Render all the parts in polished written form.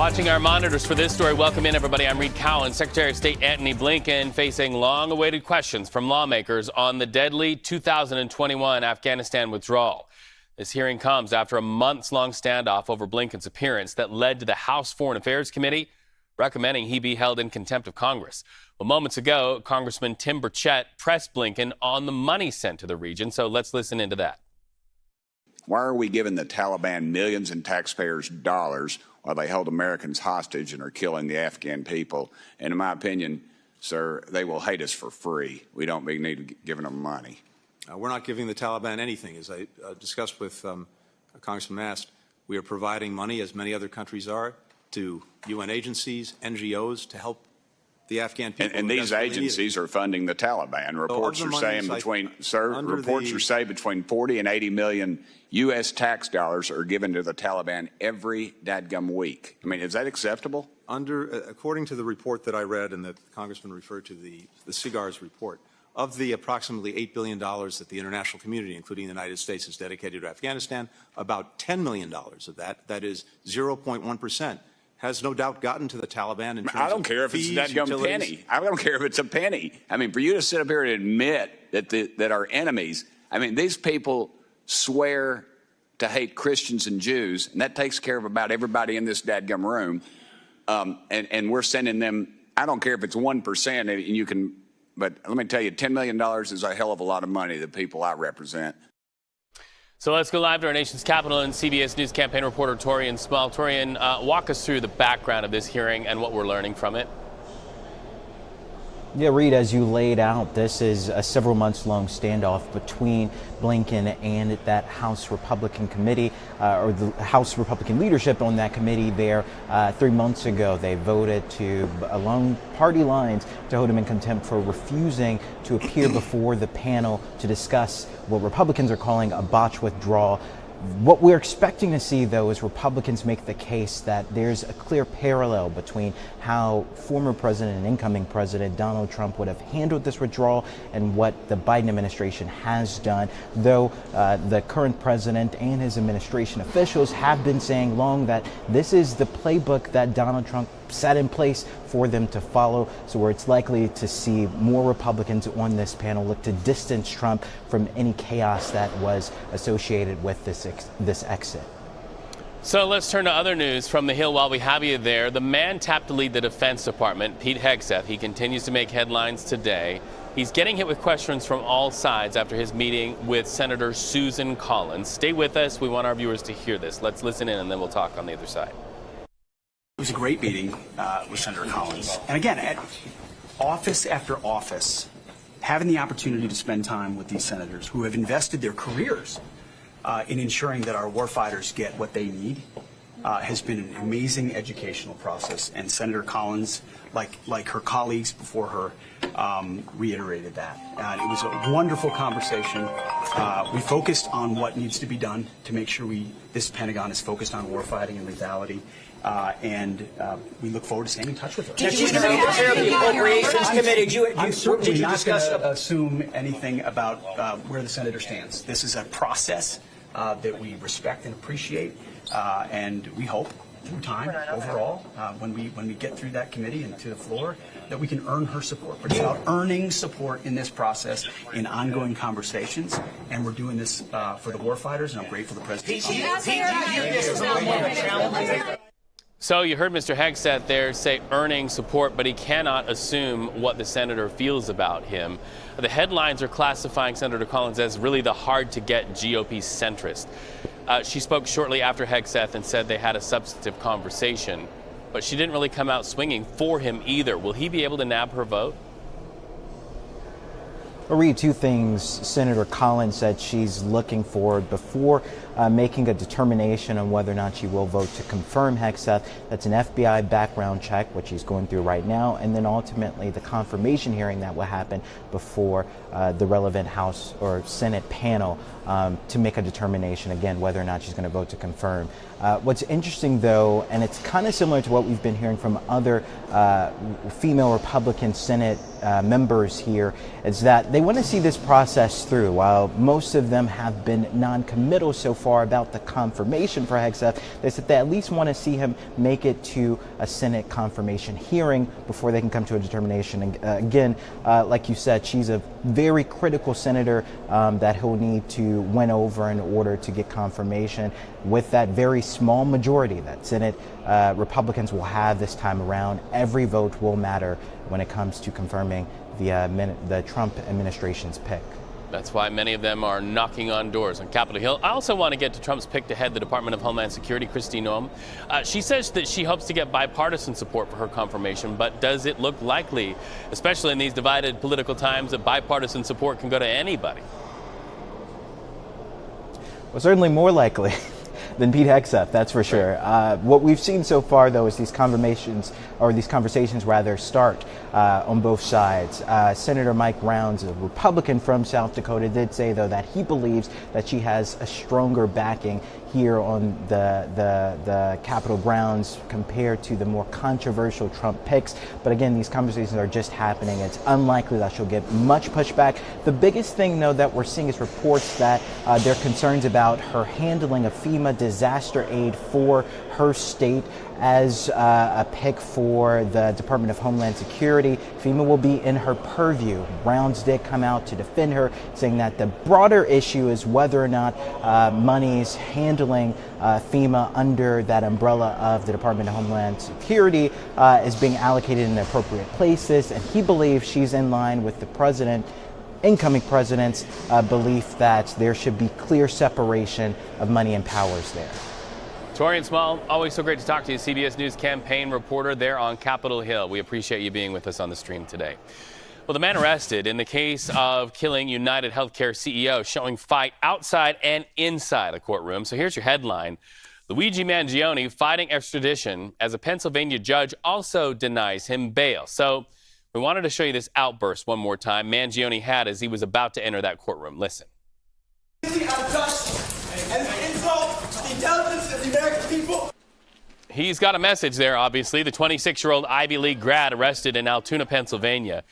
watching our monitors for this story. Welcome in, everybody. I'm Reed Cowan. Secretary of State Antony Blinken facing long-awaited questions from lawmakers on the deadly 2021 Afghanistan withdrawal. This hearing comes after a months-long standoff over Blinken's appearance that led to the House Foreign Affairs Committee recommending he be held in contempt of Congress. Well, moments ago, Congressman Tim Burchett pressed Blinken on the money sent to the region. So let's listen into that. Why are we giving the Taliban millions in taxpayers' dollars while they hold Americans hostage and are killing the Afghan people? And in my opinion, sir, they will hate us for free. We don't need giving them money. We're not giving the Taliban anything. As I discussed with Congressman Mast, we are providing money, as many other countries are, to UN agencies, NGOs, to help the Afghan people. And these agencies are funding the Taliban. Reports are saying between 40 and 80 million U.S. tax dollars are given to the Taliban every dadgum week. I mean, is that acceptable? According to the report that I read and that the Congressman referred to, the CIGAR's report, of the approximately $8 billion that the international community, including the United States, has dedicated to Afghanistan, about $10 million of that is 0.1%, has no doubt gotten to the Taliban in terms I don't care if it's that penny. I don't care if it's a penny. I mean, for you to sit up here and admit that our enemies, I mean, these people swear to hate Christians and Jews, and that takes care of about everybody in this dadgum room. And we're sending them, I don't care if it's 1%, and you can, but let me tell you, $10 million is a hell of a lot of money to the people I represent. So let's go live to our nation's capital and CBS News campaign reporter Torian Small. Torian, walk us through the background of this hearing and what we're learning from it. Yeah, Reed, as you laid out, this is a several months long standoff between Blinken and that House Republican committee, or the House Republican leadership on that committee there. 3 months ago, they voted to, along party lines, to hold him in contempt for refusing to appear before the panel to discuss what Republicans are calling a botched withdrawal. What we're expecting to see, though, is Republicans make the case that there's a clear parallel between how former president and incoming president Donald Trump would have handled this withdrawal and what the Biden administration has done, though the current president and his administration officials have been saying long that this is the playbook that Donald Trump set in place for them to follow. So where it's likely to see more Republicans on this panel look to distance Trump from any chaos that was associated with this exit. So let's turn to other news from the Hill while we have you there. The man tapped to lead the Defense Department, Pete Hegseth. He continues to make headlines today. He's getting hit with questions from all sides after his meeting with Senator Susan Collins. Stay with us. We want our viewers to hear this. Let's listen in and then we'll talk on the other side. It was a great meeting with Senator Collins. And again, at office after office, having the opportunity to spend time with these senators who have invested their careers in ensuring that our warfighters get what they need has been an amazing educational process. And Senator Collins, like her colleagues before her, reiterated that. It was a wonderful conversation. We focused on what needs to be done to make sure this Pentagon is focused on warfighting and lethality. And we look forward to staying in touch with her. Did you chair the Appropriations Committee? I'm certainly not going to assume anything about where the senator stands. This is a process that we respect and appreciate, and we hope through time, overall, when we get through that committee and to the floor, that we can earn her support. But it's about earning support in this process, in ongoing conversations, and we're doing this for the warfighters, and I'm grateful to the president. So you heard Mr. Hegseth there say earning support, but he cannot assume what the senator feels about him. The headlines are classifying Senator Collins as really the hard-to-get GOP centrist. She spoke shortly after Hegseth and said they had a substantive conversation, but she didn't really come out swinging for him either. Will he be able to nab her vote? I'll read two things Senator Collins said she's looking for before making a determination on whether or not she will vote to confirm Hegseth. That's an FBI background check, which he's going through right now, and then ultimately the confirmation hearing that will happen before the relevant House or Senate panel to make a determination, again, whether or not she's going to vote to confirm. What's interesting, though, and it's kind of similar to what we've been hearing from other female Republican Senate members here is that they want to see this process through. While most of them have been non-committal so far about the confirmation for Hegseth, they said they at least want to see him make it to a Senate confirmation hearing before they can come to a determination. And again, like you said, she's a very critical senator that he'll need to win over in order to get confirmation. With that very small majority that Senate Republicans will have this time around, every vote will matter when it comes to confirming the Trump administration's pick. That's why many of them are knocking on doors on Capitol Hill. I also want to get to Trump's pick to head the Department of Homeland Security, Kristi Noem. She says that she hopes to get bipartisan support for her confirmation, but does it look likely, especially in these divided political times, that bipartisan support can go to anybody? Well, certainly more likely than Pete Hegseth, that's for sure. What we've seen so far, though, is these conversations start on both sides. Senator Mike Rounds, a Republican from South Dakota, did say, though, that he believes that she has a stronger backing here on the Capitol grounds compared to the more controversial Trump picks. But again, these conversations are just happening. It's unlikely that she'll get much pushback. The biggest thing, though, that we're seeing is reports that there are concerns about her handling of FEMA disaster aid for her state as a pick for the Department of Homeland Security. FEMA will be in her purview. Rounds did come out to defend her, saying that the broader issue is whether or not monies handling FEMA under that umbrella of the Department of Homeland Security is being allocated in the appropriate places, and he believes she's in line with the incoming president's belief that there should be clear separation of money and powers there. Torian Small, always so great to talk to you, CBS News campaign reporter there on Capitol Hill. We appreciate you being with us on the stream today. Well, the man arrested in the case of killing United Healthcare CEO showing fight outside and inside a courtroom. So here's your headline. Luigi Mangione fighting extradition as a Pennsylvania judge also denies him bail. So we wanted to show you this outburst one more time Mangione had as he was about to enter that courtroom. Listen. He's got a message there, obviously. The 26-year-old Ivy League grad arrested in Altoona, Pennsylvania.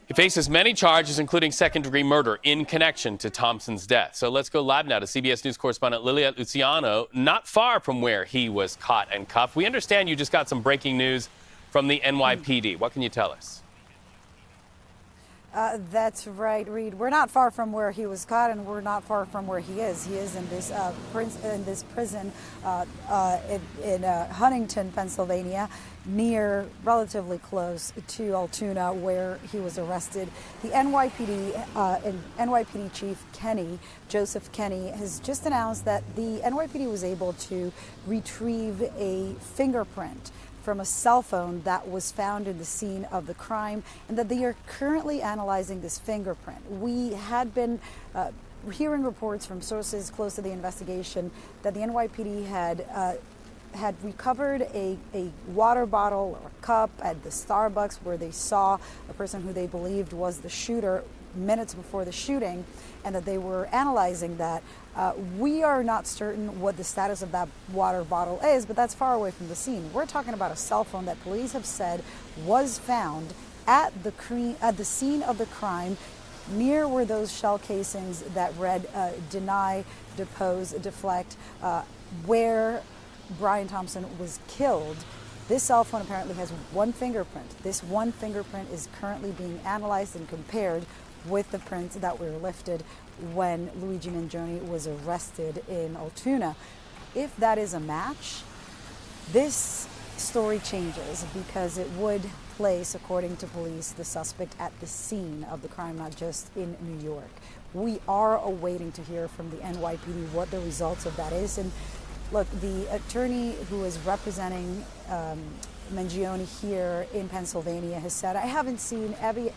He faces many charges, including second-degree murder in connection to Thompson's death. So let's go live now to CBS News correspondent Lilia Luciano, not far from where he was caught and cuffed. We understand you just got some breaking news from the NYPD. What can you tell us? That's right, Reed. We're not far from where he was caught, and we're not far from where he is. He is in this prison in Huntington, Pennsylvania, relatively close to Altoona, where he was arrested. The NYPD Chief Joseph Kenny, has just announced that the NYPD was able to retrieve a fingerprint from a cell phone that was found in the scene of the crime, and that they are currently analyzing this fingerprint. We had been hearing reports from sources close to the investigation that the NYPD had recovered a water bottle or a cup at the Starbucks where they saw a person who they believed was the shooter minutes before the shooting, and that they were analyzing that. We are not certain what the status of that water bottle is, but that's far away from the scene. We're talking about a cell phone that police have said was found at the scene of the crime, near where those shell casings that read deny, depose, deflect, where Brian Thompson was killed. This cell phone apparently has one fingerprint. This one fingerprint is currently being analyzed and compared with the prints that were lifted when Luigi Mangione was arrested in Altoona. If that is a match, this story changes, because it would place, according to police, the suspect at the scene of the crime, not just in New York. We are awaiting to hear from the NYPD what the results of that is. And look, the attorney who is representing Mangione here in Pennsylvania has said, I haven't seen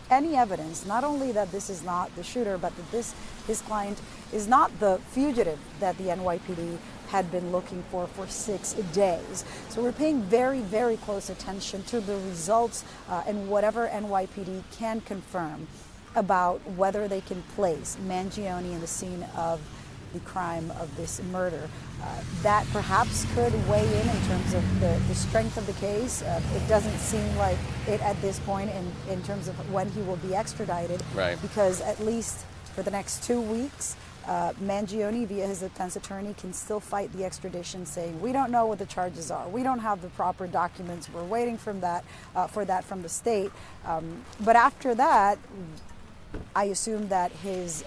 any evidence, not only that this is not the shooter, but that his client is not the fugitive that the NYPD had been looking for 6 days. So we're paying very, very close attention to the results and whatever NYPD can confirm about whether they can place Mangione in the scene of the crime of this murder. That perhaps could weigh in terms of the strength of the case. It doesn't seem like it at this point in terms of when he will be extradited, right? Because at least for the next 2 weeks, Mangione, via his defense attorney, can still fight the extradition, saying we don't know what the charges are, we don't have the proper documents, we're waiting for that from the state. But after that, I assume that his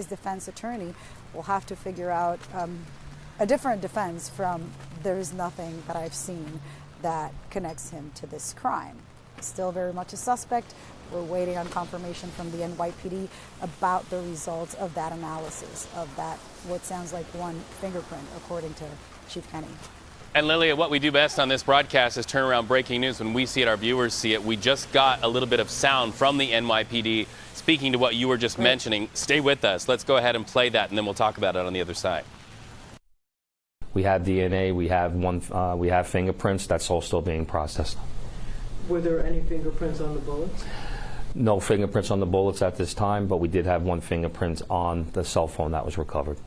defense attorney will have to figure out a different defense from "there is nothing that I've seen that connects him to this crime." Still very much a suspect. We're waiting on confirmation from the NYPD about the results of that analysis of that, what sounds like one fingerprint, according to Chief Kenny. And Lilia, what we do best on this broadcast is turn around breaking news. When we see it, our viewers see it. We just got a little bit of sound from the NYPD speaking to what you were just mentioning. Stay with us. Let's go ahead and play that, and then we'll talk about it on the other side. We have DNA. We have fingerprints. That's all still being processed. Were there any fingerprints on the bullets? No fingerprints on the bullets at this time, but we did have one fingerprint on the cell phone that was recovered.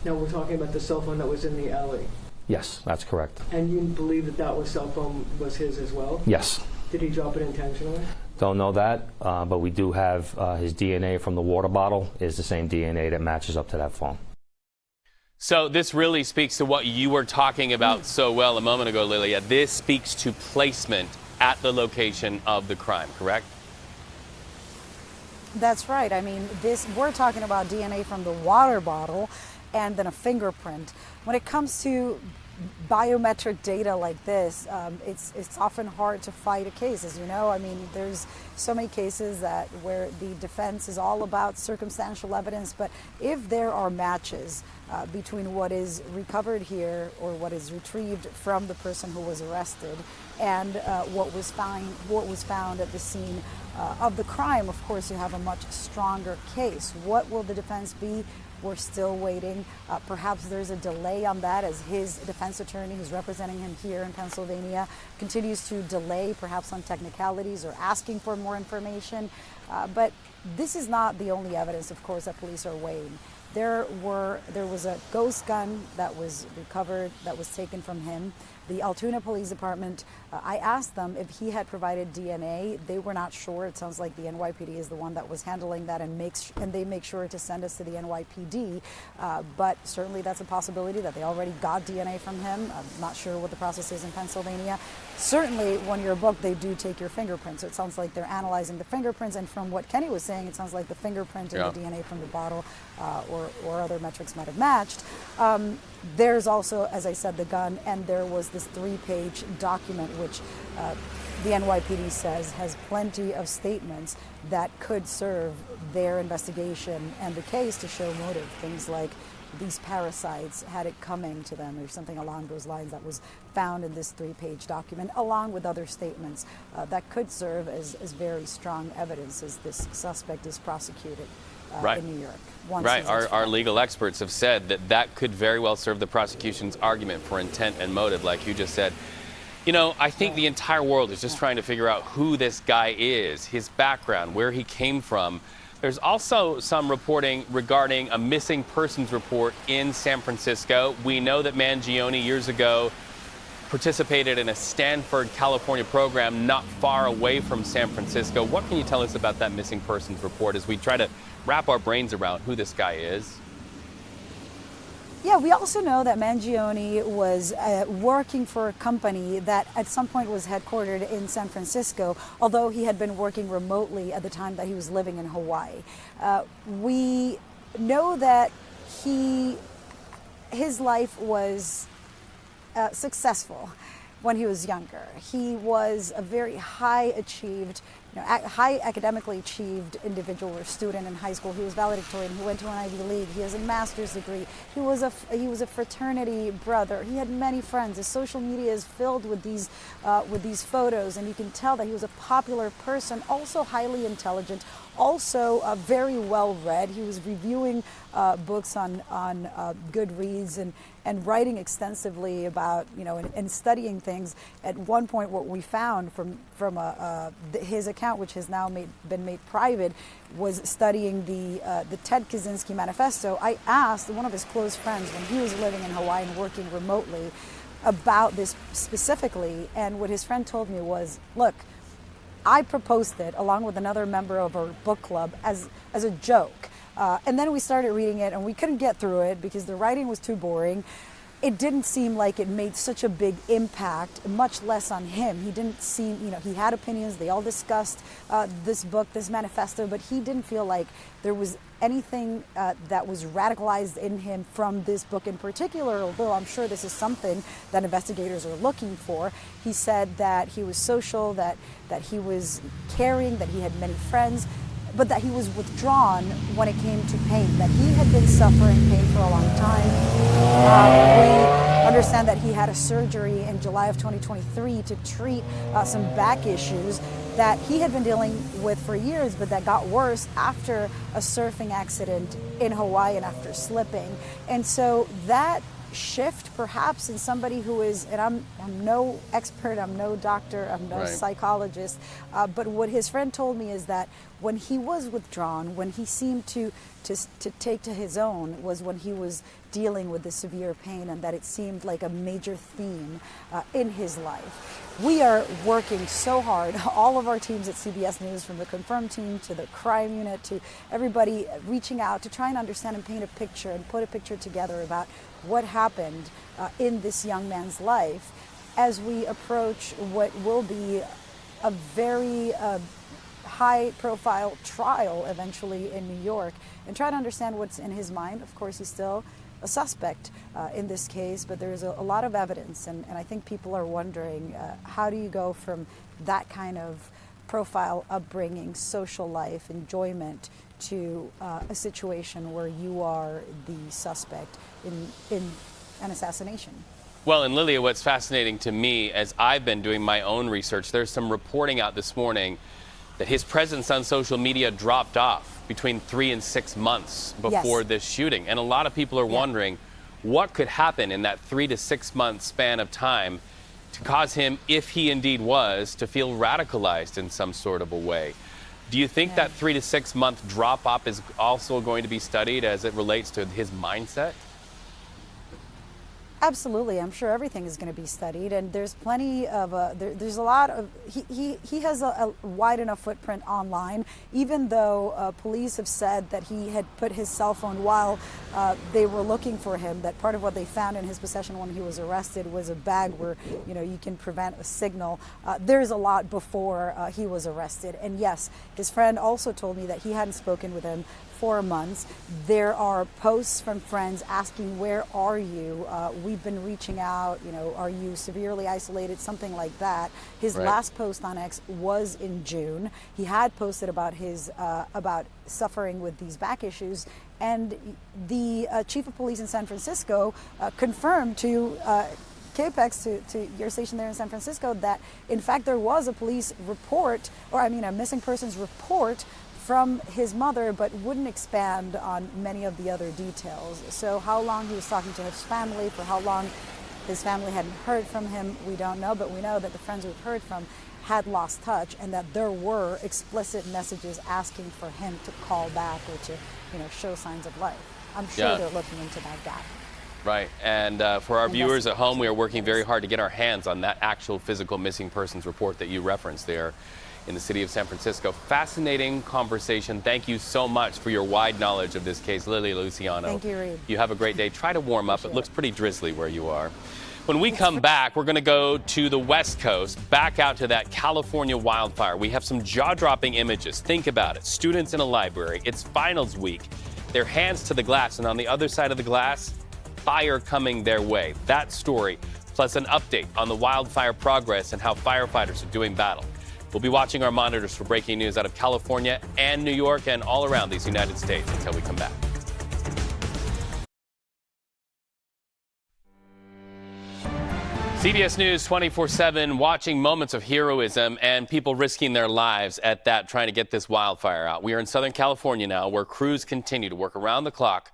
Now we're talking about the cell phone that was in the alley. Yes, that's correct. And you believe that cell phone was his as well? Yes. Did he drop it intentionally? Don't know that, but we do have his DNA from the water bottle is the same DNA that matches up to that phone. So this really speaks to what you were talking about so well a moment ago, Lilia. This speaks to placement at the location of the crime, correct? That's right. I mean, we're talking about DNA from the water bottle and then a fingerprint. When it comes to biometric data like this, it's often hard to fight a case, as you know. I mean, there's so many cases where the defense is all about circumstantial evidence, but if there are matches between what is recovered here or what is retrieved from the person who was arrested and what was found at the scene of the crime, of course, you have a much stronger case. What will the defense be? We're still waiting. Perhaps there's a delay on that as his defense attorney, who's representing him here in Pennsylvania, continues to delay, perhaps on technicalities or asking for more information. But this is not the only evidence, of course, that police are weighing. There was a ghost gun that was recovered, that was taken from him. The Altoona Police Department, I asked them if he had provided DNA. They were not sure. It sounds like the NYPD is the one that was handling that, and they make sure to send us to the NYPD. But certainly that's a possibility that they already got DNA from him. I'm not sure what the process is in Pennsylvania. Certainly when you're booked, they do take your fingerprints. So it sounds like they're analyzing the fingerprints. And from what Kenny was saying, it sounds like the fingerprint and the DNA from the bottle or other metrics might have matched. There's also, as I said, the gun, and there was this 3-page document which the NYPD says has plenty of statements that could serve their investigation and the case to show motive. Things like these parasites had it coming to them or something along those lines that was found in this 3-page document, along with other statements that could serve as very strong evidence as this suspect is prosecuted in New York. Right. Our legal experts have said that could very well serve the prosecution's argument for intent and motive, like you just said. You know, I think the entire world is just trying to figure out who this guy is, his background, where he came from. There's also some reporting regarding a missing persons report in San Francisco. We know that Mangione years ago participated in a Stanford, California program not far away from San Francisco. What can you tell us about that missing persons report as we try to wrap our brains around who this guy is? Yeah, we also know that Mangione was working for a company that at some point was headquartered in San Francisco, although he had been working remotely at the time that he was living in Hawaii. We know that his life was successful when he was younger. He was a very high academically achieved individual or student in high school. He was valedictorian. He went to an Ivy League. He has a master's degree. He was a fraternity brother. He had many friends. His social media is filled with these photos, and you can tell that he was a popular person, also highly intelligent, also very well read. He was reviewing books on Goodreads and writing extensively about, and studying things. At one point, what we found from his account, which has now been made private, was studying the Ted Kaczynski manifesto. I asked one of his close friends when he was living in Hawaii and working remotely about this specifically, and what his friend told me was, look, I proposed it along with another member of our book club as a joke. And then we started reading it and we couldn't get through it because the writing was too boring. It didn't seem like it made such a big impact, much less on him. He didn't seem, he had opinions. They all discussed this book, this manifesto, but he didn't feel like there was anything that was radicalized in him from this book in particular, although I'm sure this is something that investigators are looking for. He said that he was social, that he was caring, that he had many friends, but that he was withdrawn when it came to pain, that he had been suffering pain for a long time. We understand that he had a surgery in July of 2023 to treat some back issues that he had been dealing with for years, but that got worse after a surfing accident in Hawaii and after slipping. And so that shift perhaps in somebody who is, and I'm no expert, I'm no doctor, I'm no psychologist, but what his friend told me is that when he was withdrawn, when he seemed to take to his own, was when he was dealing with the severe pain, and that it seemed like a major theme in his life. We are working so hard, all of our teams at CBS News, from the Confirmed team to the crime unit to everybody, reaching out to try and understand and paint a picture and put a picture together about what happened in this young man's life as we approach what will be a very high-profile trial eventually in New York, and try to understand what's in his mind. Of course, he's still a suspect in this case, but there's a lot of evidence, and I think people are wondering, how do you go from that kind of profile, upbringing, social life, enjoyment, to a situation where you are the suspect in an assassination? Well, and Lilia, what's fascinating to me as I've been doing my own research, there's some reporting out this morning that his presence on social media dropped off between 3 and 6 months before this shooting. And a lot of people are wondering what could happen in that 3 to 6 month span of time to cause him, if he indeed was, to feel radicalized in some sort of a way. Do you think that 3 to 6 month drop off is also going to be studied as it relates to his mindset? Absolutely. I'm sure everything is going to be studied, and there's plenty of, there's a lot of, he has a wide enough footprint online, even though police have said that he had put his cell phone while they were looking for him, that part of what they found in his possession when he was arrested was a bag where, you can prevent a signal. There's a lot before he was arrested. And yes, his friend also told me that he hadn't spoken with him for months. There are posts from friends asking, where are you? We've been reaching out, are you severely isolated? Something like that. His last post on X was in June. He had posted about his, about suffering with these back issues. And the chief of police in San Francisco confirmed to KPEX, to your station there in San Francisco, that in fact there was a police report, or a missing persons report from his mother, but wouldn't expand on many of the other details. So how long he was talking to his family, for how long his family hadn't heard from him, we don't know, but we know that the friends we've heard from had lost touch, and that there were explicit messages asking for him to call back or to, show signs of life. I'm sure they're looking into that gap. Right, and for our viewers at home, we are working very hard to get our hands on that actual physical missing persons report that you referenced there in the city of San Francisco. Fascinating conversation. Thank you so much for your wide knowledge of this case, Lilia Luciano. Thank you, Reed. You have a great day. Try to warm up. It looks pretty drizzly where you are. When we come back, we're going to go to the West Coast, back out to that California wildfire. We have some jaw-dropping images. Think about it. Students in a library. It's finals week. Their hands to the glass, and on the other side of the glass, fire coming their way. That story, plus an update on the wildfire progress and how firefighters are doing battle. We'll be watching our monitors for breaking news out of California and New York and all around these United States until we come back. CBS News 24/7, watching moments of heroism and people risking their lives at that, trying to get this wildfire out. We are in Southern California now, where crews continue to work around the clock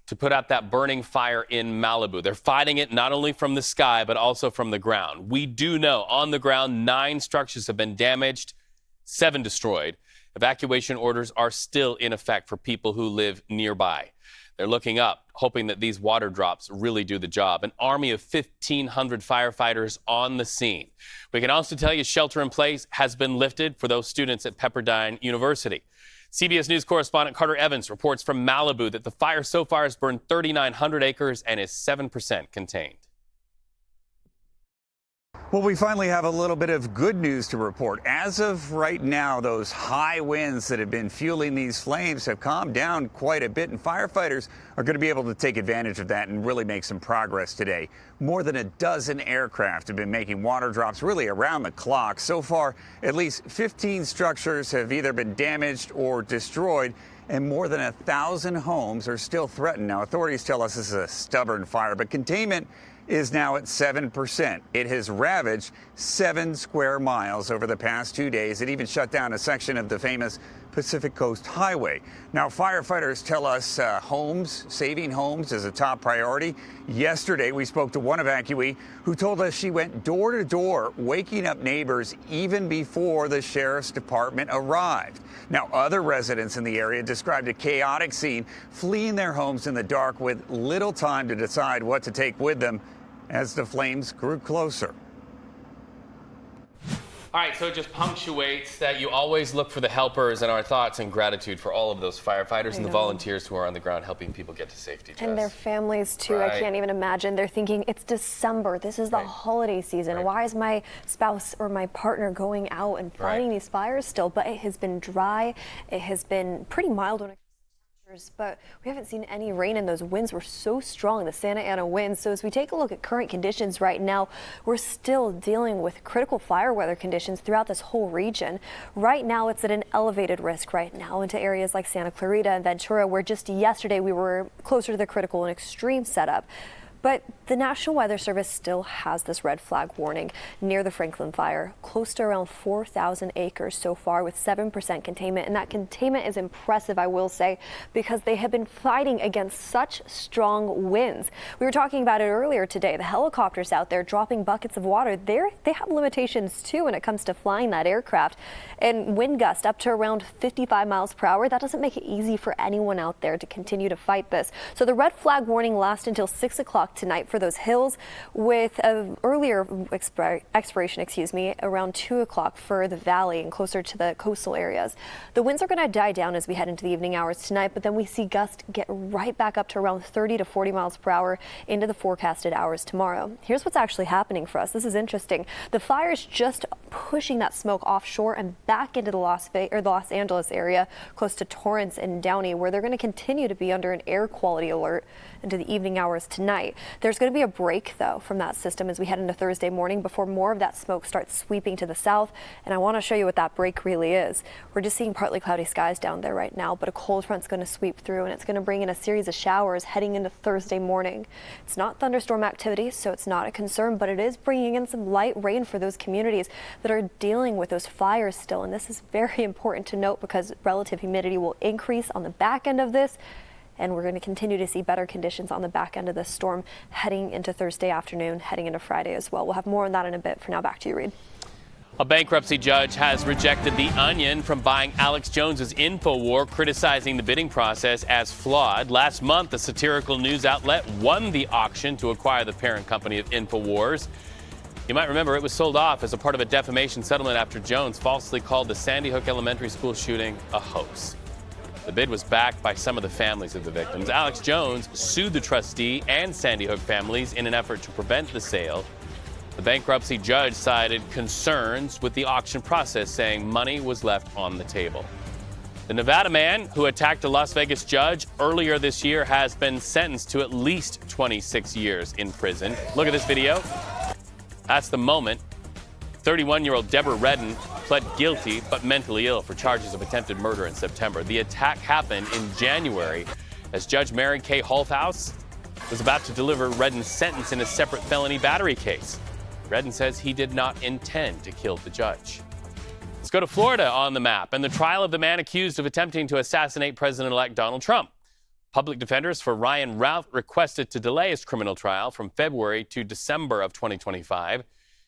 to put out that burning fire in Malibu. They're fighting it not only from the sky, but also from the ground. We do know on the ground, 9 structures have been damaged, 7 destroyed. Evacuation orders are still in effect for people who live nearby. They're looking up, hoping that these water drops really do the job. An army of 1,500 firefighters on the scene. We can also tell you shelter in place has been lifted for those students at Pepperdine University. CBS News correspondent Carter Evans reports from Malibu that the fire so far has burned 3,900 acres and is 7% contained. Well, we finally have a little bit of good news to report. As of right now, those high winds that have been fueling these flames have calmed down quite a bit, and firefighters are going to be able to take advantage of that and really make some progress today. More than a dozen aircraft have been making water drops really around the clock. So far, at least 15 structures have either been damaged or destroyed, and more than 1,000 homes are still threatened. Now, authorities tell us this is a stubborn fire, but containment is now at 7%. It has ravaged 7 square miles over the past 2 days. It even shut down a section of the famous Pacific Coast Highway. Now, firefighters tell us saving homes is a top priority. Yesterday, we spoke to one evacuee who told us she went door to door, waking up neighbors even before the sheriff's department arrived. Now, other residents in the area described a chaotic scene, fleeing their homes in the dark with little time to decide what to take with them as the flames grew closer. All right, so it just punctuates that you always look for the helpers, and our thoughts and gratitude for all of those firefighters and the volunteers who are on the ground helping people get to safety. And their families, too. Right. I can't even imagine. They're thinking, it's December. This is the holiday season. Right. Why is my spouse or my partner going out and fighting these fires still? But it has been dry. It has been pretty mild when it but we haven't seen any rain, and those winds were so strong, the Santa Ana winds. So as we take a look at current conditions right now, we're still dealing with critical fire weather conditions throughout this whole region. Right now, it's at an elevated risk right now into areas like Santa Clarita and Ventura, where just yesterday we were closer to the critical and extreme setup. But the National Weather Service still has this red flag warning near the Franklin fire, close to around 4,000 acres so far with 7% containment. And that containment is impressive, I will say, because they have been fighting against such strong winds. We were talking about it earlier today. The helicopters out there dropping buckets of water, they have limitations too when it comes to flying that aircraft. And wind gusts up to around 55 miles per hour. That doesn't make it easy for anyone out there to continue to fight this. So the red flag warning lasts until 6 o'clock tonight for those hills, with an earlier expiration, around 2 o'clock for the valley and closer to the coastal areas. The winds are going to die down as we head into the evening hours tonight, but then we see gusts get right back up to around 30 to 40 miles per hour into the forecasted hours tomorrow. Here's what's actually happening for us. This is interesting. The fire is just pushing that smoke offshore and back into the Los Angeles area, close to Torrance and Downey, where they're going to continue to be under an air quality alert into the evening hours tonight. There's going to be a break, though, from that system as we head into Thursday morning before more of that smoke starts sweeping to the south. And I want to show you what that break really is. We're just seeing partly cloudy skies down there right now, but a cold front's going to sweep through, and it's going to bring in a series of showers heading into Thursday morning. It's not thunderstorm activity, so it's not a concern, but it is bringing in some light rain for those communities that are dealing with those fires still. And this is very important to note because relative humidity will increase on the back end of this. And we're going to continue to see better conditions on the back end of this storm heading into Thursday afternoon, heading into Friday as well. We'll have more on that in a bit. For now, back to you, Reed. A bankruptcy judge has rejected The Onion from buying Alex Jones's InfoWar, criticizing the bidding process as flawed. Last month, the satirical news outlet won the auction to acquire the parent company of InfoWars. You might remember it was sold off as a part of a defamation settlement after Jones falsely called the Sandy Hook Elementary School shooting a hoax. The bid was backed by some of the families of the victims. Alex Jones sued the trustee and Sandy Hook families in an effort to prevent the sale. The bankruptcy judge cited concerns with the auction process, saying money was left on the table. The Nevada man who attacked a Las Vegas judge earlier this year has been sentenced to at least 26 years in prison. Look at this video. That's the moment. 31-year-old Deborah Redden pled guilty but mentally ill for charges of attempted murder in September. The attack happened in January as Judge Mary Kay Holthouse was about to deliver Redden's sentence in a separate felony battery case. Redden says he did not intend to kill the judge. Let's go to Florida on the map and the trial of the man accused of attempting to assassinate President-elect Donald Trump. Public defenders for Ryan Routh requested to delay his criminal trial from February to December of 2025.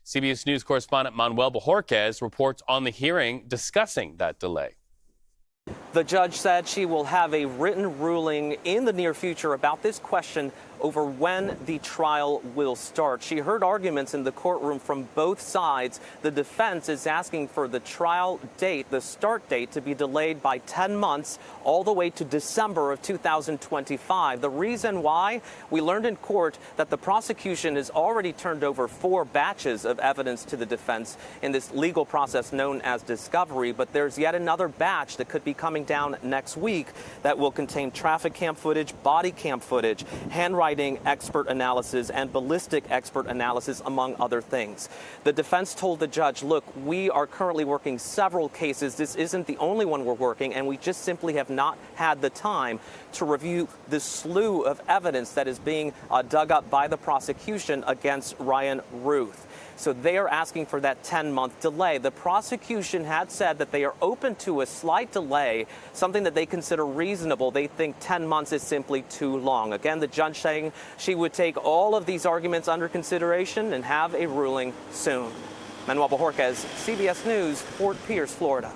CBS News correspondent Manuel Bojorquez reports on the hearing discussing that delay. The judge said she will have a written ruling in the near future about this question over when the trial will start. She heard arguments in the courtroom from both sides. The defense is asking for the trial date, the start date, to be delayed by 10 months all the way to December of 2025. The reason why? We learned in court that the prosecution has already turned over 4 batches of evidence to the defense in this legal process known as discovery, but there's yet another batch that could be coming down next week that will contain traffic cam footage, body cam footage, handwriting expert analysis, and ballistic expert analysis, among other things. The defense told the judge, look, we are currently working several cases. This isn't the only one we're working, and we just simply have not had the time to review the slew of evidence that is being dug up by the prosecution against Ryan Routh. So they are asking for that 10-month delay. The prosecution had said that they are open to a slight delay, something that they consider reasonable. They think 10 months is simply too long. Again, the judge saying she would take all of these arguments under consideration and have a ruling soon. Manuel Bojorquez, CBS News, Fort Pierce, Florida.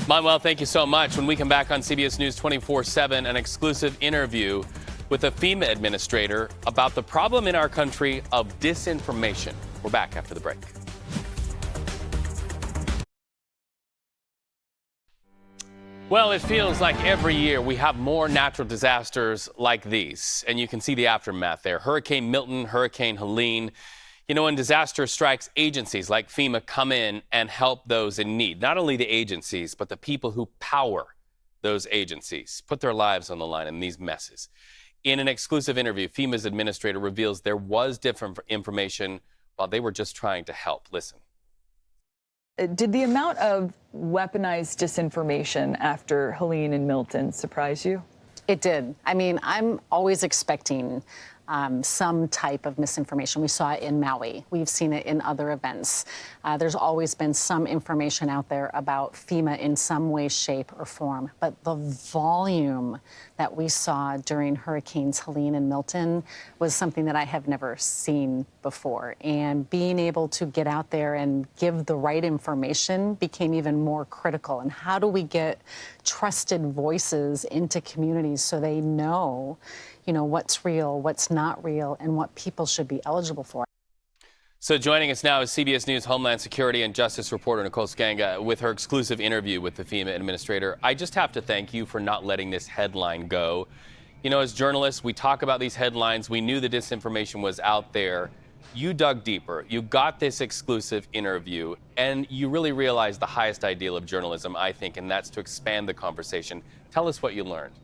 Manuel, thank you so much. When we come back on CBS News 24/7, an exclusive interview with a FEMA administrator about the problem in our country of disinformation. We're back after the break. Well, it feels like every year we have more natural disasters like these, and you can see the aftermath there. Hurricane Milton, Hurricane Helene. You know, when disaster strikes, agencies like FEMA come in and help those in need. Not only the agencies, but the people who power those agencies put their lives on the line in these messes. In an exclusive interview, FEMA's administrator reveals there was different information while they were just trying to help. Listen. Did the amount of weaponized disinformation after Helene and Milton surprise you? It did. I mean, I'm always expecting some type of misinformation. We saw it in Maui. We've seen it in other events. There's always been some information out there about FEMA in some way, shape, or form. But the volume that we saw during Hurricanes Helene and Milton was something that I have never seen before. And being able to get out there and give the right information became even more critical. And how do we get trusted voices into communities so they know, you know, what's real, what's not real, and what people should be eligible for? So joining us now is CBS News Homeland Security and Justice reporter Nicole Skanga with her exclusive interview with the FEMA administrator. I just have to thank you for not letting this headline go. You know, as journalists, we talk about these headlines. We knew the disinformation was out there. You dug deeper. You got this exclusive interview, and you really realized the highest ideal of journalism, I think, and that's to expand the conversation. Tell us what you learned.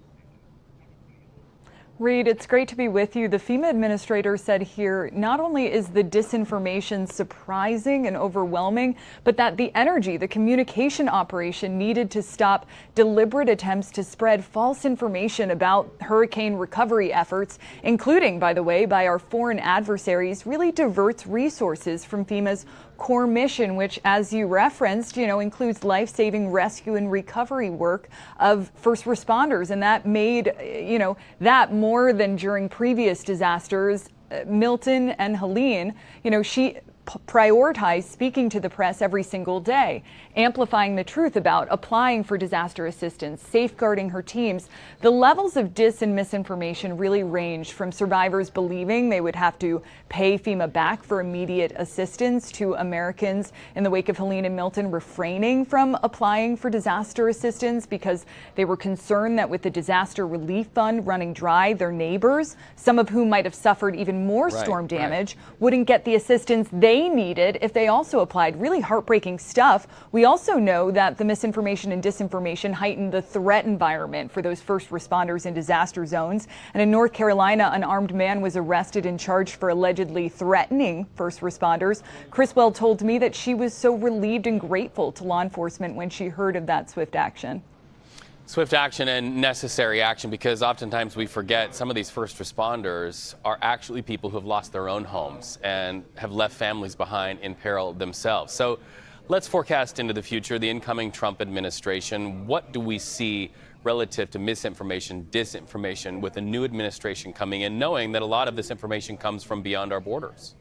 Reed, it's great to be with you. The FEMA administrator said here, not only is the disinformation surprising and overwhelming, but that the energy, the communication operation needed to stop deliberate attempts to spread false information about hurricane recovery efforts, including, by the way, by our foreign adversaries, really diverts resources from FEMA's core mission, which, as you referenced, you know, includes life-saving rescue and recovery work of first responders. And that made, you know, that more than during previous disasters, Milton and Helene, you know, she prioritized speaking to the press every single day, amplifying the truth about applying for disaster assistance, safeguarding her teams. The levels of dis and misinformation really ranged from survivors believing they would have to pay FEMA back for immediate assistance to Americans in the wake of Helene and Milton refraining from applying for disaster assistance because they were concerned that with the disaster relief fund running dry, their neighbors, some of whom might have suffered even more storm damage, wouldn't get the assistance they needed if they also applied. Really heartbreaking stuff. We also know that the misinformation and disinformation heightened the threat environment for those first responders in disaster zones. And in North Carolina, an armed man was arrested and charged for allegedly threatening first responders. Criswell told me that she was so relieved and grateful to law enforcement when she heard of that swift action. Swift action and necessary action, because oftentimes we forget some of these first responders are actually people who have lost their own homes and have left families behind in peril themselves. So Let's forecast into the future, the incoming Trump administration. What do we see relative to misinformation, disinformation with a new administration coming in, knowing that a lot of this information comes from beyond our borders?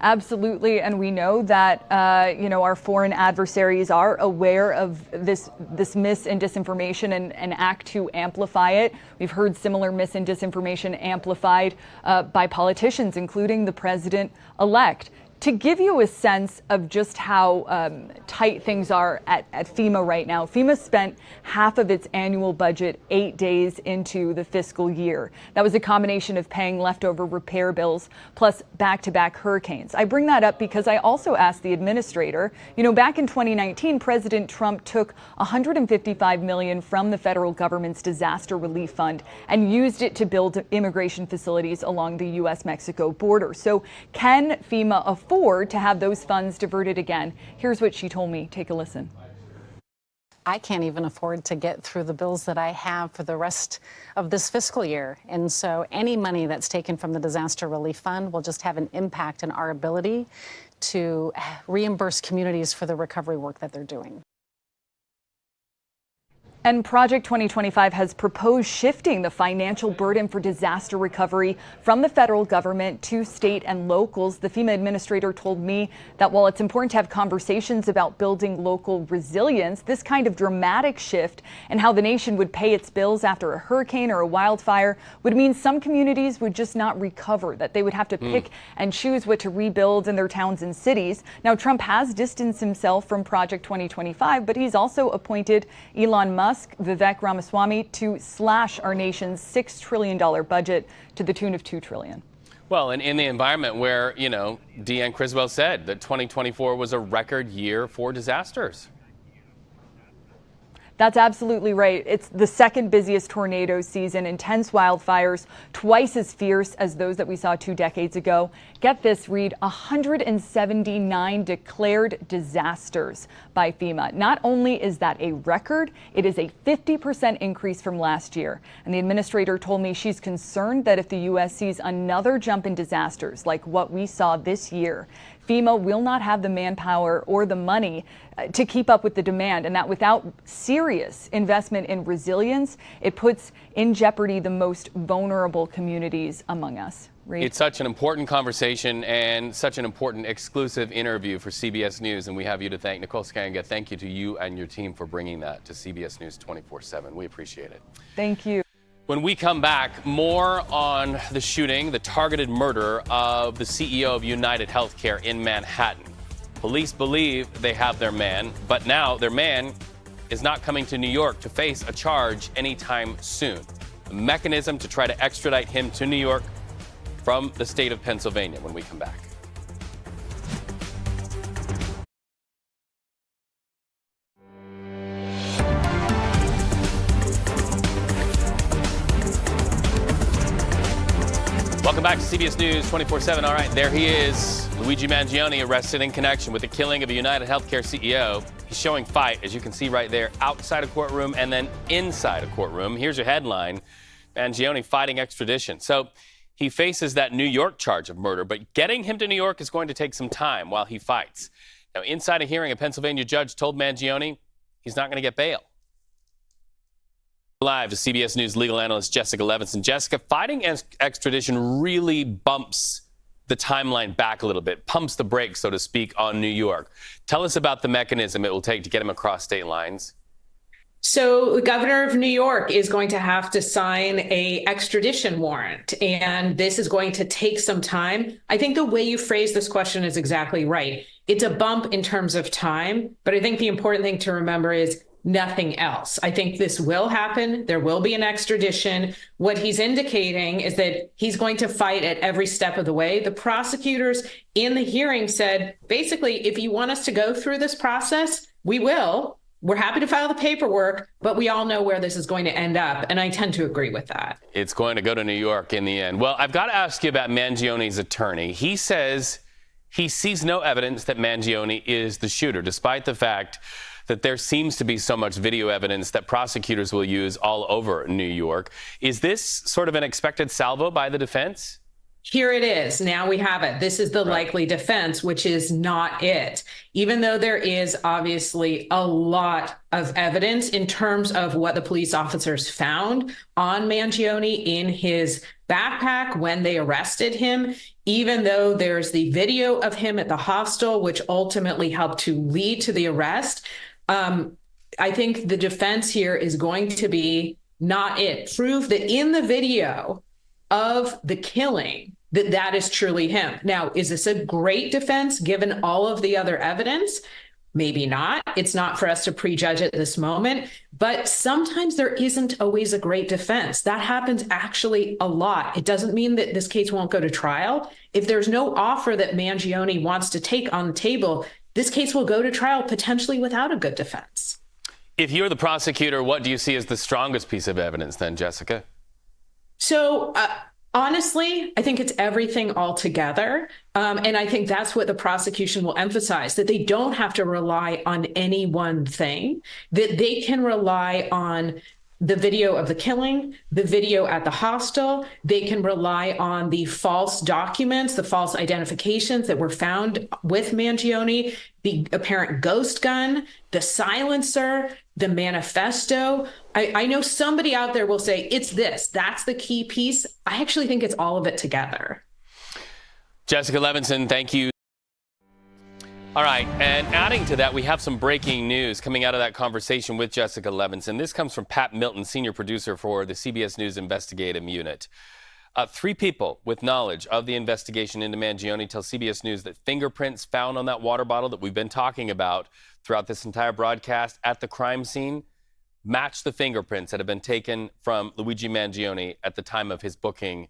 Absolutely, and we know that our foreign adversaries are aware of this mis and disinformation and act to amplify it. We've heard similar mis and disinformation amplified by politicians, including the president-elect. To give you a sense of just how tight things are at FEMA right now, FEMA spent half of its annual budget 8 days into the fiscal year. That was a combination of paying leftover repair bills plus back-to-back hurricanes. I bring that up because I also asked the administrator, back in 2019, President Trump took $155 million from the federal government's disaster relief fund and used it to build immigration facilities along the U.S.-Mexico border. So can FEMA afford to have those funds diverted again? Here's what she told me. Take a listen. I can't even afford to get through the bills that I have for the rest of this fiscal year. And so any money that's taken from the disaster relief fund will just have an impact on our ability to reimburse communities for the recovery work that they're doing. And Project 2025 has proposed shifting the financial burden for disaster recovery from the federal government to state and locals. The FEMA administrator told me that while it's important to have conversations about building local resilience, this kind of dramatic shift in how the nation would pay its bills after a hurricane or a wildfire would mean some communities would just not recover, that they would have to pick and choose what to rebuild in their towns and cities. Now, Trump has distanced himself from Project 2025, but he's also appointed Elon Musk, Vivek Ramaswamy to slash our nation's $6 trillion budget to the tune of $2 trillion. Well, and in the environment where, Deanne Criswell said that 2024 was a record year for disasters. That's absolutely right. It's the second busiest tornado season, intense wildfires, twice as fierce as those that we saw 2 decades ago. Get this, Reed, 179 declared disasters by FEMA. Not only is that a record, it is a 50% increase from last year. And the administrator told me she's concerned that if the U.S. sees another jump in disasters like what we saw this year, FEMA will not have the manpower or the money to keep up with the demand, and that without serious investment in resilience, it puts in jeopardy the most vulnerable communities among us. Reed? It's such an important conversation and such an important exclusive interview for CBS News, and we have you to thank. Nicole Skanga, thank you to you and your team for bringing that to CBS News 24/7. We appreciate it. Thank you. When we come back, more on the shooting, the targeted murder of the CEO of United Healthcare in Manhattan. Police believe they have their man, but now their man is not coming to New York to face a charge anytime soon. A mechanism to try to extradite him to New York from the state of Pennsylvania when we come back. Welcome back to CBS News 24/7. All right, there he is, Luigi Mangione, arrested in connection with the killing of a United Healthcare CEO. He's showing fight, as you can see right there, outside a courtroom and then inside a courtroom. Here's your headline, Mangione fighting extradition. So he faces that New York charge of murder, but getting him to New York is going to take some time while he fights. Now, inside a hearing, a Pennsylvania judge told Mangione he's not going to get bail. Live to CBS News legal analyst Jessica Levinson. Jessica, fighting extradition really bumps the timeline back a little bit, pumps the brakes, so to speak, on New York. Tell us about the mechanism it will take to get him across state lines. So the governor of New York is going to have to sign a extradition warrant, and this is going to take some time. I think the way you phrase this question is exactly right. It's a bump in terms of time, but I think the important thing to remember is nothing else. I think this will happen. There will be an extradition. What he's indicating is that he's going to fight at every step of the way. The prosecutors in the hearing said, basically, if you want us to go through this process, we will. We're happy to file the paperwork, but we all know where this is going to end up. And I tend to agree with that. It's going to go to New York in the end. Well, I've got to ask you about Mangione's attorney. He says he sees no evidence that Mangione is the shooter, despite the fact that there seems to be so much video evidence that prosecutors will use all over New York. Is this sort of an expected salvo by the defense? Here it is. Now we have it. This is the likely defense, which is not it. Even though there is obviously a lot of evidence in terms of what the police officers found on Mangione in his backpack when they arrested him, even though there's the video of him at the hostel, which ultimately helped to lead to the arrest, I think the defense here is going to be not it. Prove that in the video of the killing, that is truly him. Now, is this a great defense given all of the other evidence? Maybe not. It's not for us to prejudge at this moment, but sometimes there isn't always a great defense. That happens actually a lot. It doesn't mean that this case won't go to trial. If there's no offer that Mangione wants to take on the table, this case will go to trial potentially without a good defense. If you're the prosecutor, what do you see as the strongest piece of evidence then, Jessica? So, honestly, I think it's everything all together. And I think that's what the prosecution will emphasize, that they don't have to rely on any one thing, that they can rely on the video of the killing, the video at the hostel. They can rely on the false documents, the false identifications that were found with Mangione, the apparent ghost gun, the silencer, the manifesto. I know somebody out there will say, it's this, that's the key piece. I actually think it's all of it together. Jessica Levinson, thank you. All right, and adding to that, we have some breaking news coming out of that conversation with Jessica Levinson. This comes from Pat Milton, senior producer for the CBS News Investigative Unit. 3 people with knowledge of the investigation into Mangione tell CBS News that fingerprints found on that water bottle that we've been talking about throughout this entire broadcast at the crime scene match the fingerprints that have been taken from Luigi Mangione at the time of his booking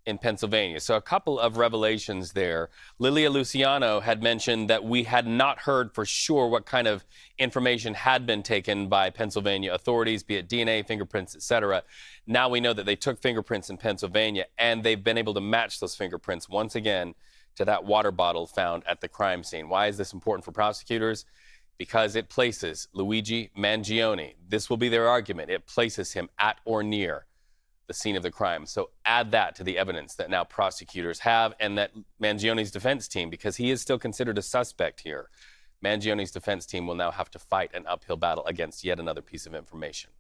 in Pennsylvania. So a couple of revelations there. Lilia Luciano had mentioned that we had not heard for sure what kind of information had been taken by Pennsylvania authorities, be it DNA, fingerprints, etc. Now we know that they took fingerprints in Pennsylvania, and they've been able to match those fingerprints once again to that water bottle found at the crime scene. Why is this important for prosecutors? Because it places Luigi Mangione, this will be their argument, it places him at or near the scene of the crime. So add that to the evidence that now prosecutors have, and that Mangione's defense team, because he is still considered a suspect here, Mangione's defense team will now have to fight an uphill battle against yet another piece of information.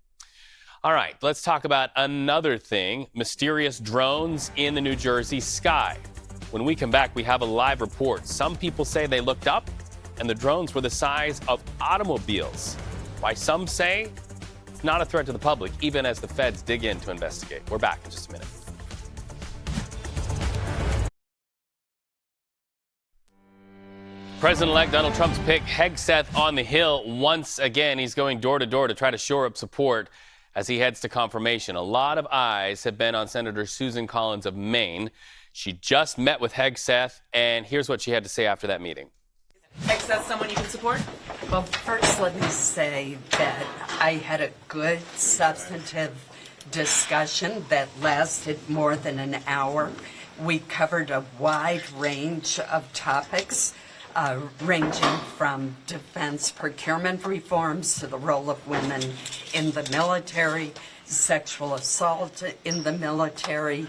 All right, let's talk about another thing, mysterious drones in the New Jersey sky. When we come back, we have a live report. Some people say they looked up and the drones were the size of automobiles. Why some say it's not a threat to the public, even as the feds dig in to investigate. We're back in just a minute. President-elect Donald Trump's pick, Hegseth, on the Hill once again. He's going door to door to try to shore up support as he heads to confirmation. A lot of eyes have been on Senator Susan Collins of Maine. She just met with Hegseth, and here's what she had to say after that meeting. Hegseth, someone you can support? Well, first let me say that I had a good, substantive discussion that lasted more than an hour. We covered a wide range of topics, ranging from defense procurement reforms to the role of women in the military, sexual assault in the military,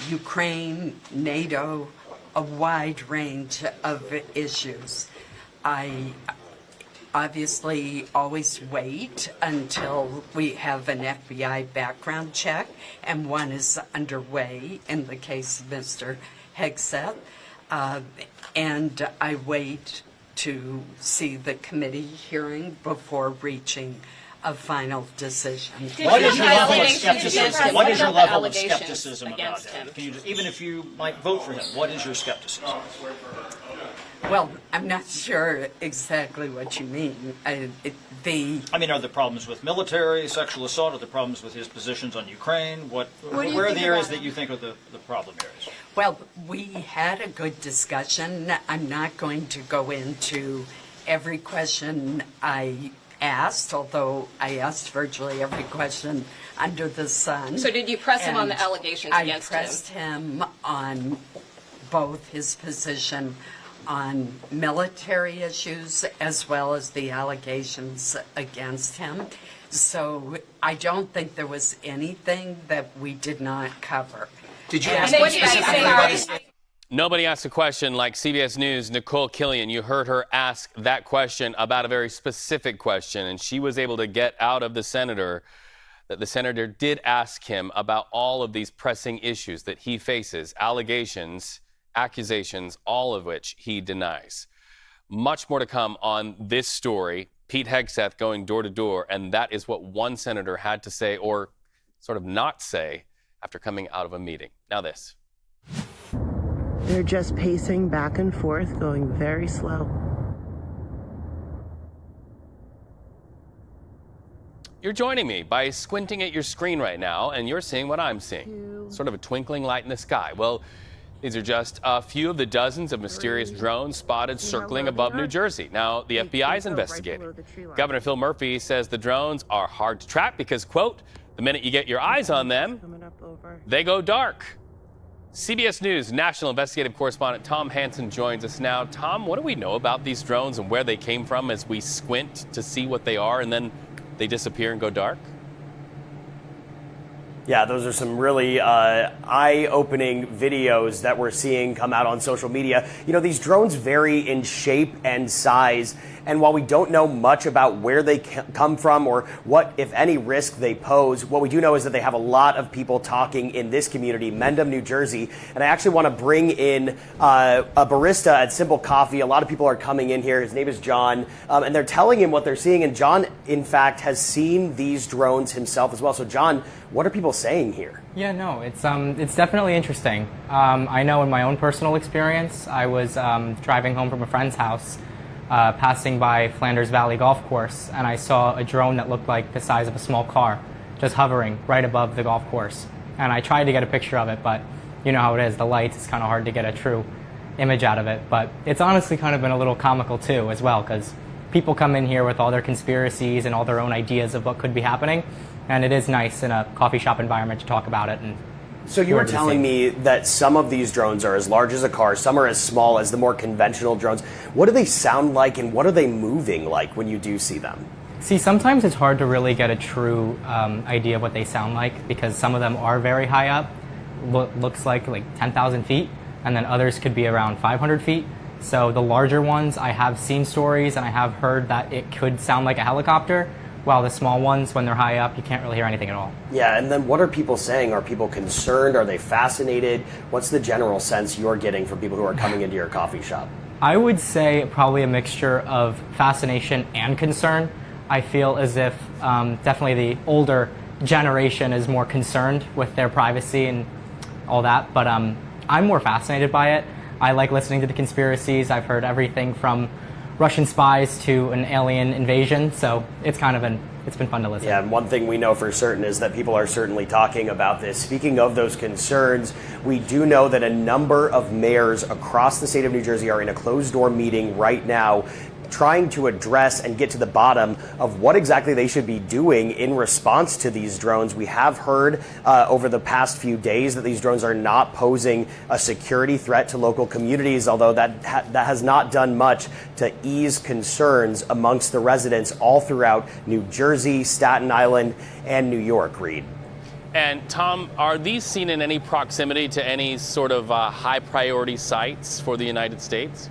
Ukraine, NATO, a wide range of issues. I obviously always wait until we have an FBI background check, and one is underway in the case of Mr. Hegseth. And I wait to see the committee hearing before reaching a final decision. What is your level of skepticism? What is your level of skepticism about him? Even if you might vote for him, what is your skepticism? Well, I'm not sure exactly what you mean. I mean, are there problems with military, sexual assault? Are there problems with his positions on Ukraine? Where are the areas that you think are the problem areas? Well, we had a good discussion. I'm not going to go into every question I asked, although I asked virtually every question under the sun. So did you press him on the allegations against him? I pressed him on both his position on military issues as well as the allegations against him. So I don't think there was anything that we did not cover. Did you ask me specifically about this? Nobody asked a question like CBS News' Nicole Killian. You heard her ask that question about a very specific question, and she was able to get out of the senator that the senator did ask him about all of these pressing issues that he faces, allegations, accusations, all of which he denies. Much more to come on this story. Pete Hegseth going door to door, and that is what one senator had to say, or sort of not say, after coming out of a meeting. Now this. They're just pacing back and forth, going very slow. You're joining me by squinting at your screen right now, and you're seeing what I'm seeing. Sort of a twinkling light in the sky. Well, these are just a few of the dozens of mysterious drones spotted circling above New Jersey. Now, the FBI is investigating. Governor Phil Murphy says the drones are hard to track because, quote, the minute you get your eyes on them, they go dark. CBS News national investigative correspondent Tom Hansen joins us now. Tom, what do we know about these drones and where they came from as we squint to see what they are and then they disappear and go dark? Yeah, those are some really eye-opening videos that we're seeing come out on social media. You know, these drones vary in shape and size, and while we don't know much about where they come from or what, if any, risk they pose, what we do know is that they have a lot of people talking in this community, Mendham, New Jersey. And I actually want to bring in a barista at Simple Coffee. A lot of people are coming in here. His name is John, and they're telling him what they're seeing. And John, in fact, has seen these drones himself as well. So, John, what are people saying here? Yeah, no, it's definitely interesting. I know in my own personal experience, I was driving home from a friend's house, passing by Flanders Valley Golf Course, and I saw a drone that looked like the size of a small car, just hovering right above the golf course. And I tried to get a picture of it, but you know how it is, the lights, it's kind of hard to get a true image out of it. But it's honestly kind of been a little comical too, as well, because people come in here with all their conspiracies and all their own ideas of what could be happening. And it is nice in a coffee shop environment to talk about it. And so you were telling me that some of these drones are as large as a car, some are as small as the more conventional drones. What do they sound like and what are they moving like when you do see them? See, sometimes it's hard to really get a true idea of what they sound like because some of them are very high up, looks like 10,000 feet, and then others could be around 500 feet. So the larger ones, I have seen stories and I have heard that it could sound like a helicopter. While the small ones, when they're high up, you can't really hear anything at all. Yeah, and then what are people saying? Are people concerned? Are they fascinated? What's the general sense you're getting from people who are coming into your coffee shop? I would say probably a mixture of fascination and concern. I feel as if definitely the older generation is more concerned with their privacy and all that, but I'm more fascinated by it. I like listening to the conspiracies. I've heard everything from Russian spies to an alien invasion, so it's been fun to listen. Yeah, and one thing we know for certain is that people are certainly talking about this. Speaking of those concerns, we do know that a number of mayors across the state of New Jersey are in a closed-door meeting right now trying to address and get to the bottom of what exactly they should be doing in response to these drones. We have heard over the past few days that these drones are not posing a security threat to local communities, although that has not done much to ease concerns amongst the residents all throughout New Jersey, Staten Island, and New York, Reed. And Tom, are these seen in any proximity to any sort of high priority sites for the United States?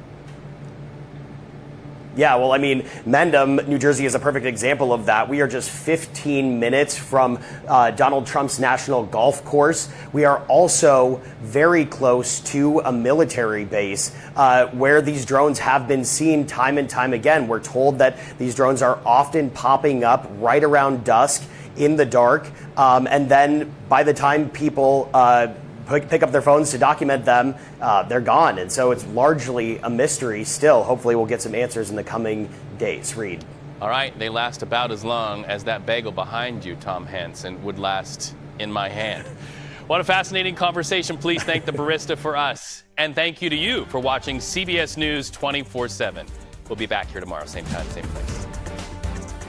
Yeah, well, I mean, Mendham, New Jersey is a perfect example of that. We are just 15 minutes from Donald Trump's national golf course. We are also very close to a military base where these drones have been seen time and time again. We're told that these drones are often popping up right around dusk in the dark. And then by the time people pick up their phones to document them, they're gone. And so it's largely a mystery still. Hopefully we'll get some answers in the coming days. Reed. All right, they last about as long as that bagel behind you, Tom Hansen, would last in my hand. What a fascinating conversation. Please thank the barista for us. And thank you to you for watching CBS News 24/7. We'll be back here tomorrow, same time, same place.